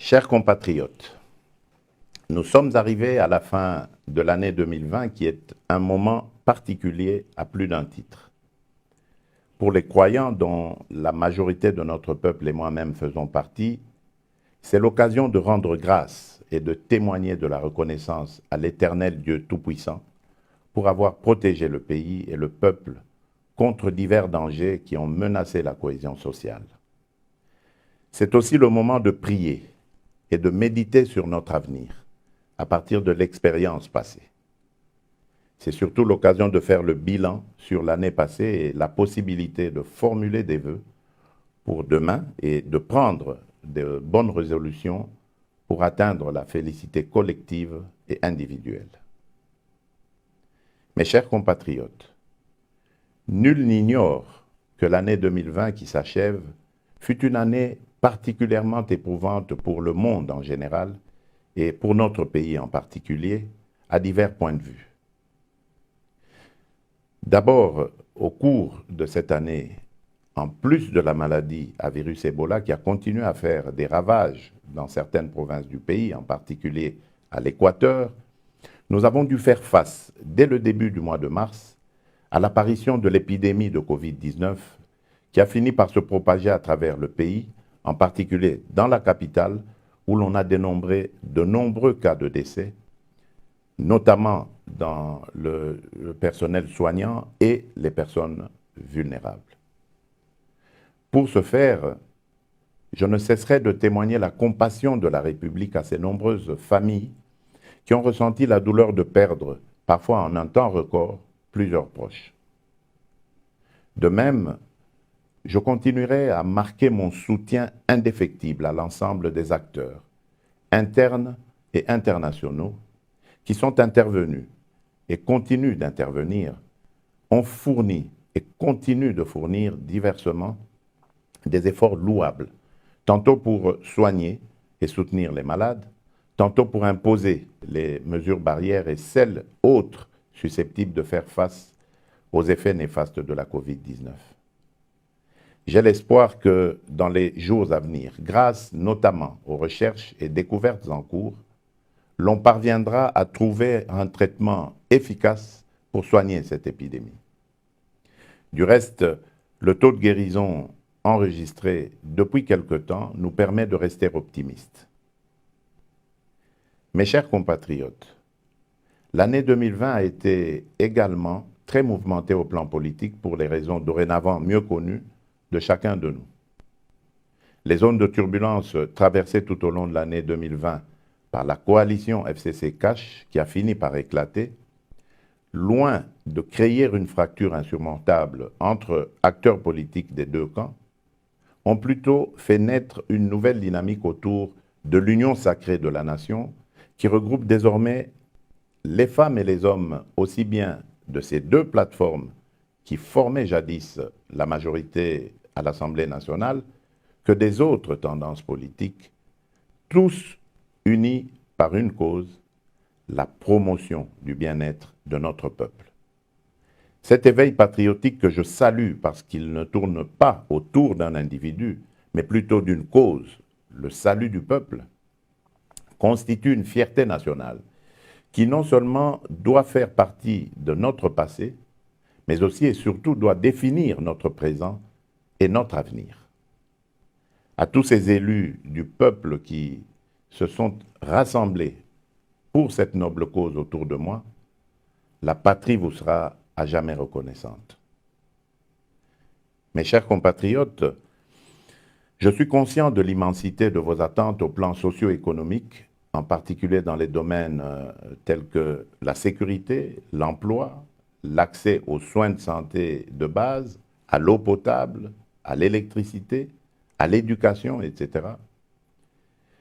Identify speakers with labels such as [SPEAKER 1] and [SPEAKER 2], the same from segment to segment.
[SPEAKER 1] Chers compatriotes, nous sommes arrivés à la fin de l'année 2020 qui est un moment particulier à plus d'un titre. Pour les croyants dont la majorité de notre peuple et moi-même faisons partie, c'est l'occasion de rendre grâce et de témoigner de la reconnaissance à l'Éternel Dieu Tout-Puissant pour avoir protégé le pays et le peuple contre divers dangers qui ont menacé la cohésion sociale. C'est aussi le moment de prier et de méditer sur notre avenir à partir de l'expérience passée. C'est surtout l'occasion de faire le bilan sur l'année passée et la possibilité de formuler des vœux pour demain et de prendre de bonnes résolutions pour atteindre la félicité collective et individuelle. Mes chers compatriotes, nul n'ignore que l'année 2020 qui s'achève fut une année particulièrement éprouvante pour le monde en général et pour notre pays en particulier, à divers points de vue. D'abord, au cours de cette année, en plus de la maladie à virus Ebola qui a continué à faire des ravages dans certaines provinces du pays, en particulier à l'Équateur, nous avons dû faire face, dès le début du mois de mars, à l'apparition de l'épidémie de Covid-19 qui a fini par se propager à travers le pays, en particulier dans la capitale, où l'on a dénombré de nombreux cas de décès, notamment dans le personnel soignant et les personnes vulnérables. Pour ce faire, je ne cesserai de témoigner la compassion de la République à ces nombreuses familles qui ont ressenti la douleur de perdre, parfois en un temps record, plusieurs proches. De même, je continuerai à marquer mon soutien indéfectible à l'ensemble des acteurs, internes et internationaux, qui sont intervenus et continuent d'intervenir, ont fourni et continuent de fournir diversement des efforts louables, tantôt pour soigner et soutenir les malades, tantôt pour imposer les mesures barrières et celles autres susceptibles de faire face aux effets néfastes de la Covid-19. J'ai l'espoir que dans les jours à venir, grâce notamment aux recherches et découvertes en cours, l'on parviendra à trouver un traitement efficace pour soigner cette épidémie. Du reste, le taux de guérison enregistré depuis quelque temps nous permet de rester optimistes. Mes chers compatriotes, l'année 2020 a été également très mouvementée au plan politique pour les raisons dorénavant mieux connues de chacun de nous. Les zones de turbulence traversées tout au long de l'année 2020 par la coalition FCC-Cash qui a fini par éclater, loin de créer une fracture insurmontable entre acteurs politiques des deux camps, ont plutôt fait naître une nouvelle dynamique autour de l'union sacrée de la nation qui regroupe désormais les femmes et les hommes aussi bien de ces deux plateformes qui formaient jadis la majorité à l'Assemblée nationale que des autres tendances politiques, tous unis par une cause, la promotion du bien-être de notre peuple. Cet éveil patriotique que je salue parce qu'il ne tourne pas autour d'un individu, mais plutôt d'une cause, le salut du peuple, constitue une fierté nationale qui non seulement doit faire partie de notre passé, mais aussi et surtout doit définir notre présent et notre avenir. À tous ces élus du peuple qui se sont rassemblés pour cette noble cause autour de moi, la patrie vous sera à jamais reconnaissante. Mes chers compatriotes, je suis conscient de l'immensité de vos attentes au plan socio-économique, en particulier dans les domaines tels que la sécurité, l'emploi, l'accès aux soins de santé de base, à l'eau potable, à l'électricité, à l'éducation, etc.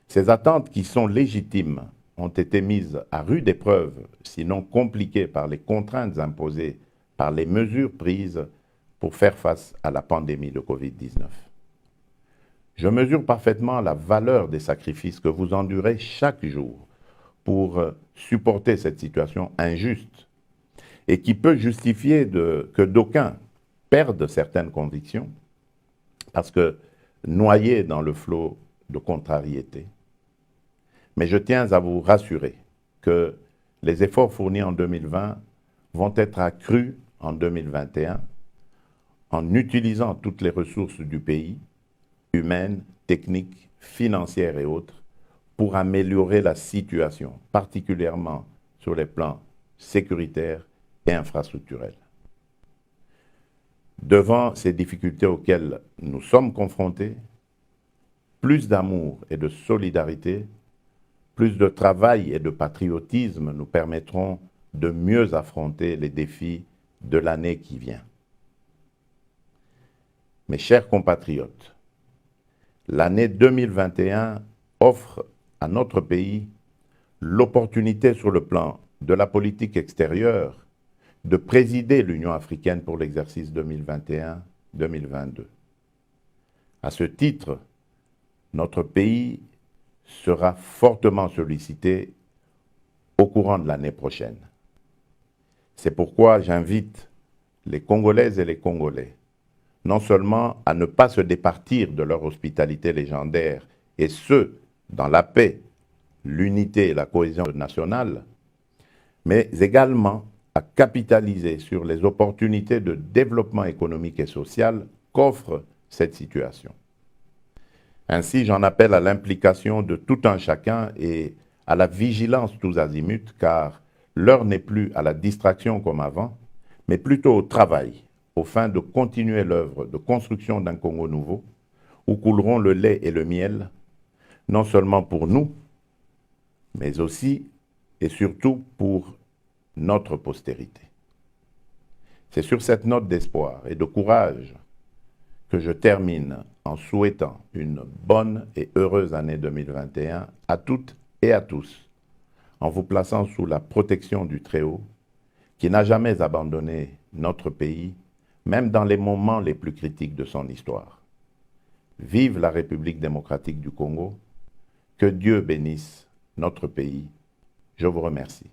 [SPEAKER 1] Ces attentes qui sont légitimes ont été mises à rude épreuve, sinon compliquées par les contraintes imposées par les mesures prises pour faire face à la pandémie de Covid-19. Je mesure parfaitement la valeur des sacrifices que vous endurez chaque jour pour supporter cette situation injuste et qui peut justifier que d'aucuns perdent certaines convictions parce que noyés dans le flot de contrariété. Mais je tiens à vous rassurer que les efforts fournis en 2020 vont être accrus en 2021 en utilisant toutes les ressources du pays, humaines, techniques, financières et autres, pour améliorer la situation, particulièrement sur les plans sécuritaires et infrastructurels. Devant ces difficultés auxquelles nous sommes confrontés, plus d'amour et de solidarité, plus de travail et de patriotisme nous permettront de mieux affronter les défis de l'année qui vient. Mes chers compatriotes, l'année 2021 offre à notre pays l'opportunité sur le plan de la politique extérieure de présider l'Union africaine pour l'exercice 2021-2022. À ce titre, notre pays sera fortement sollicité au courant de l'année prochaine. C'est pourquoi j'invite les Congolaises et les Congolais non seulement à ne pas se départir de leur hospitalité légendaire, et ce, dans la paix, l'unité et la cohésion nationale, mais également à capitaliser sur les opportunités de développement économique et social qu'offre cette situation. Ainsi, j'en appelle à l'implication de tout un chacun et à la vigilance tous azimuts, car l'heure n'est plus à la distraction comme avant, mais plutôt au travail, aux fins de continuer l'œuvre de construction d'un Congo nouveau, où couleront le lait et le miel, non seulement pour nous, mais aussi et surtout pour notre postérité. C'est sur cette note d'espoir et de courage que je termine en souhaitant une bonne et heureuse année 2021 à toutes et à tous, en vous plaçant sous la protection du Très-Haut, qui n'a jamais abandonné notre pays, même dans les moments les plus critiques de son histoire. Vive la République démocratique du Congo, que Dieu bénisse notre pays. Je vous remercie.